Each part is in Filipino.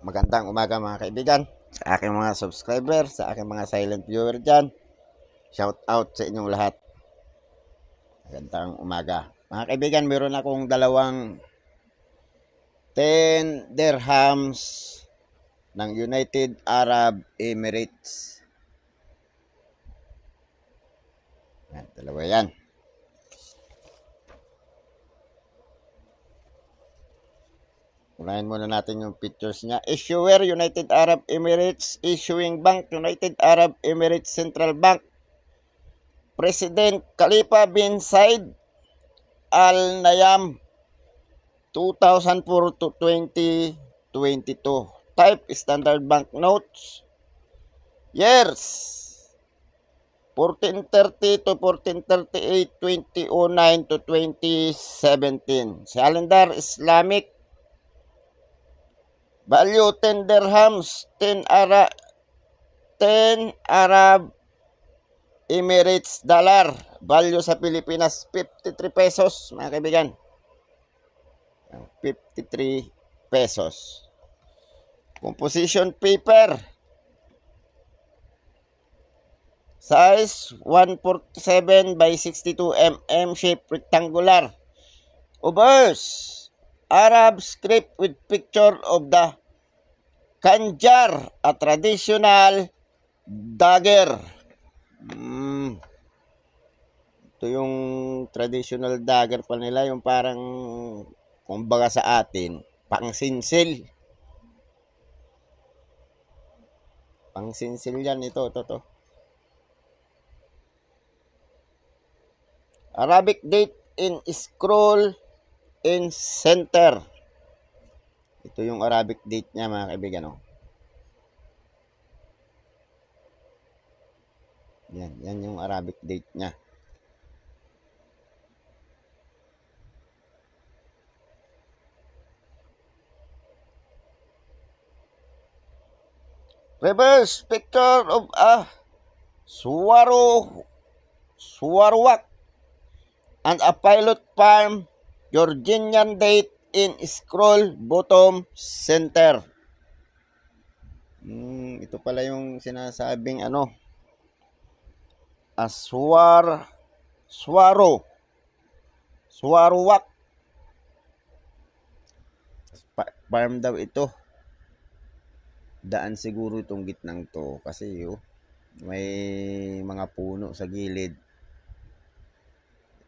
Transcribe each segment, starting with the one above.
Magandang umaga mga kaibigan, sa aking mga subscriber, sa aking mga silent viewer dyan. Shout out sa inyong lahat. Magandang umaga. Mga kaibigan, meron akong dalawang 10 dirhams ng United Arab Emirates. Yan, dalawa yan. Unahin muna natin yung pictures niya. Issuer, United Arab Emirates. Issuing bank, United Arab Emirates Central Bank. President Khalifa bin Said Al Nahyan 2004 to 2022. Type standard banknotes. Years 1430 to 1438, 2009 to 2017. Calendar Islamic. Value 10 dirhams, 10 Arab Emirates dollar. Value sa Pilipinas 53 pesos, mga kaibigan. 53 pesos. Composition paper. Size 147 by 62 mm, shape rectangular. Obverse, Arab script with picture of the Khanjar, a traditional dagger. Ito yung traditional dagger pa nila, yung parang kumbaga sa atin, pang-sinsil. Pang-sinsil yan, ito. Arabic date in scroll in center. Ito yung Arabic date niya, mga kaibigan. Oh. Yan yung Arabic date niya. Reverse picture of a Swarwak and a pilot farm, Georgian date in scroll bottom center. Ito pala yung sinasabing Swarwak farm daw ito. Daan siguro itong gitnang to kasi may mga puno sa gilid.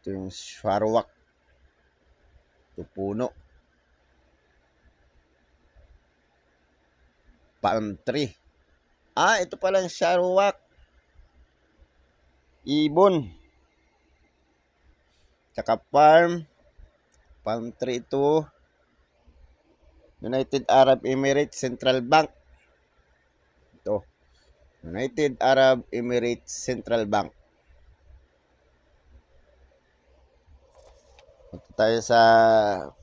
Ito yung Swarwak. Ito puno. Palm tree. Ito pala yung Swarwak. Ibon. Tsaka palm tree ito. United Arab Emirates Central Bank. Ito. United Arab Emirates Central Bank. Punta tayo sa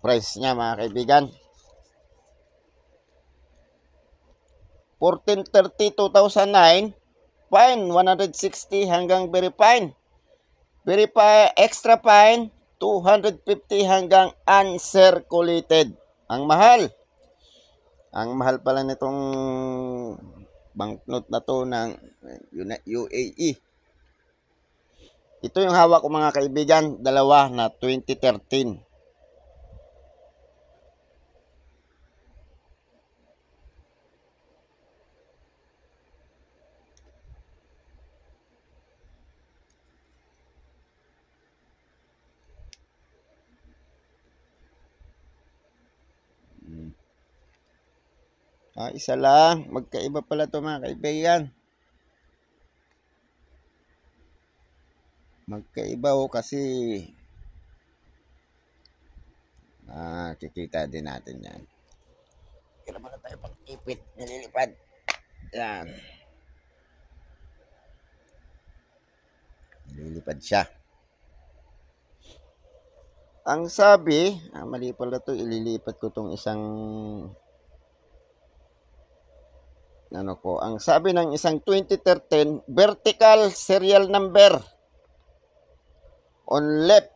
price niya, mga kaibigan. 1430, 2009, fine 160 hanggang very fine. Very fine, extra fine 250 hanggang uncirculated. Ang mahal pala nitong banknote na to ng UAE. Ito yung hawak ko, mga kaibigan, dalawa na 2013. Isa lang. Magkaiba pala to, mga kaibigan. Magkaiba kasi kikita din natin yan. Kaya naman na tayo pag-ipit. Nililipad. Yan. Nililipad siya. Ang sabi, mali pala to, ililipat ko tong isang ang sabi ng isang 2013 vertical serial number on left.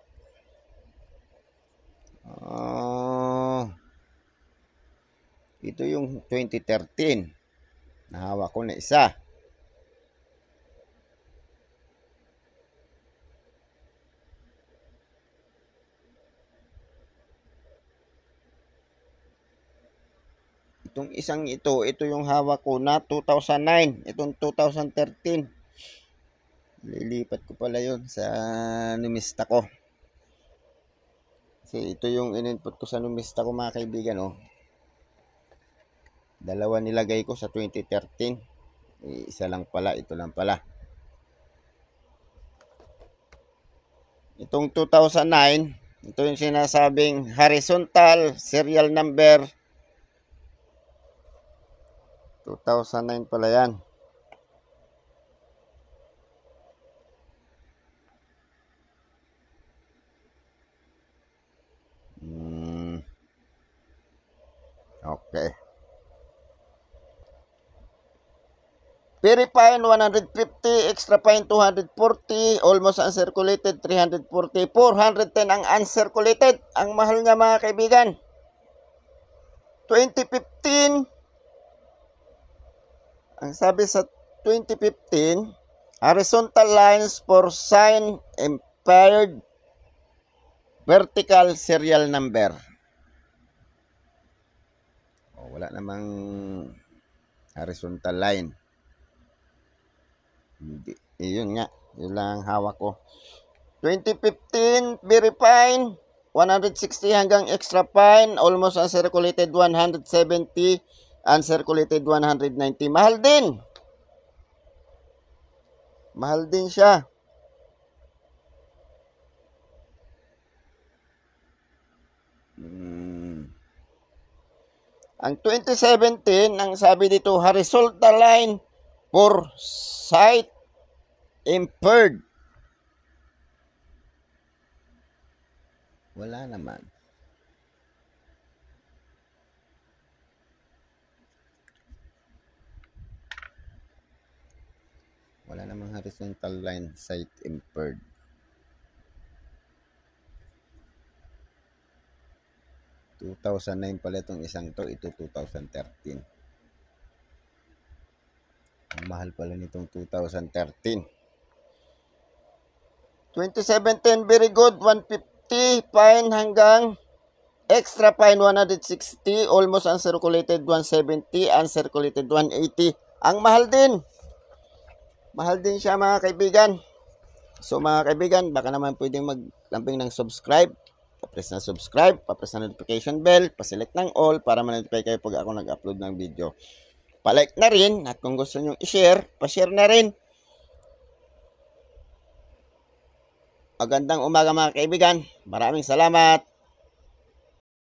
Ito yung 2013. Nahawak ko na isa. Itong isang ito yung hawak ko na 2009. Itong 2013. Lilipat ko pala yun sa numista ko. Kasi ito yung in-input ko sa numista ko, mga kaibigan. Oh. Dalawa nilagay ko sa 2013. Isa lang pala, ito lang pala. Itong 2009, ito yung sinasabing horizontal serial number. 2009 pala yan. Okay. Peri fine 150, extra fine 240, almost uncirculated 340, 410 ang uncirculated. Ang mahal niya, mga kaibigan. 2015, ang sabi sa 2015, horizontal lines for sign impaired vertical serial number. Oh, wala namang horizontal line. Hindi. Yun nga. Yun lang ang hawak ko. 2015, very fine. 160 hanggang extra fine. Almost uncirculated 170. Uncirculated 190. Mahal din. Mahal din siya. Ang 2017, ang sabi dito, horizontal line for sight impaired. Wala naman. Wala namang horizontal line sight impaired. Two 2009 pala itong isang to. Ito 2013. Ang mahal pala nitong 2013. 2017, very good. 150 fine hanggang extra fine 160. Almost uncirculated 170. Uncirculated 180. Ang mahal din. Mahal din siya, mga kaibigan. So, mga kaibigan, baka naman pwedeng maglamping ng subscribe. Pa-press na subscribe, pa-press na notification bell, pa-select ng all para ma-notify kayo pag ako nag-upload ng video. Pa-like na rin, at kung gusto nyo i-share, pa-share na rin. Magandang umaga, mga kaibigan. Maraming salamat.